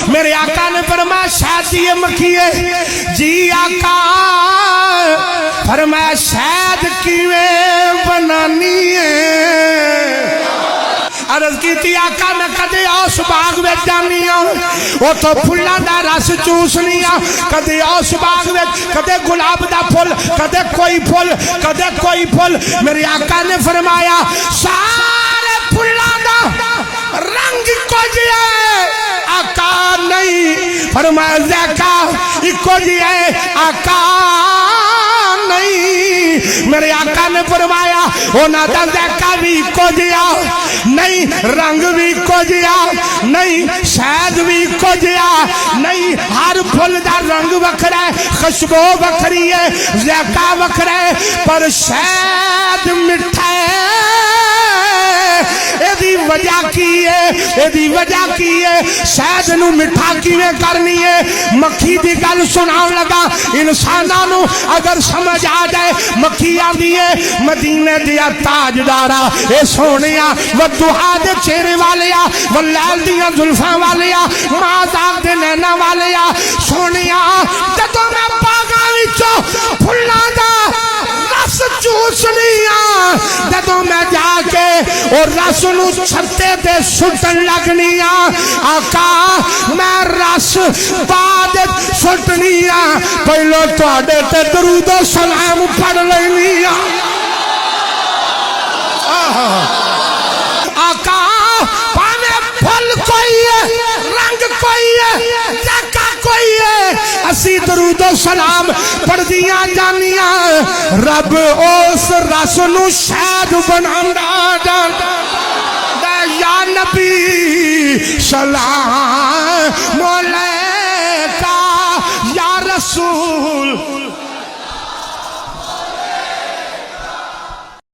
میرے آقا نے فرمایا شہد دیے مکھیے جی آقا فرمایا شہد کیویں بنانی ہے عرض کی تھی آقا میں کدے اس باغ میں جانی ہوں وہ تو پھلاں دا رس چوسنی ہوں کدے اس باغ میں کدے گلاب دا پھل کدے کوئی پھل میرے آقا نے فرمایا سارے پھلاں دا رنگ کچھ ہے آقا نہیں فرمایا ذائقہ اکو جی ہے آقا نہیں میرے آقا نے فرمایا ہونا دا ذائقہ بھی اکو جیا نہیں رنگ بھی اکو جیا نہیں شہد بھی اکو جیا نہیں ہر پھل دا رنگ وکھرا ہے خوشبو وکھری ہے ذائقہ وکھرا ہے پر شہد مٹھا ہے ایدی وجہ کی ہے شہد نو مٹھا کیویں کرنی ہے مکھی دی گل سناؤں لگا انساناں نو اگر سمجھ آ جائے مکھی آندی ہے مدینے دیا تاجدارا اے سونیا ودوہا دے چہرے والیا واللیل دیا زلفاں والیا مازاق دے نینا والیا سونیا جدو میں باغاں وچوں پھلاں دا رس چوسنیا جدو میں جا کے اور رس نو چھتے دے سٹن لگنیا آقا میں رس بعد سٹنیا پہلو تواڈے تے درود و سلام پڑھ لینیا آقا پانے پھل کوئی ہے رنگ کوئی ہے ذائقہ کوئی ہے اسی درود و سلام پڑھ دیا جانیا رب اس رس نو شہد بناندا جاندا یا نبی سلام علیکہ یا رسول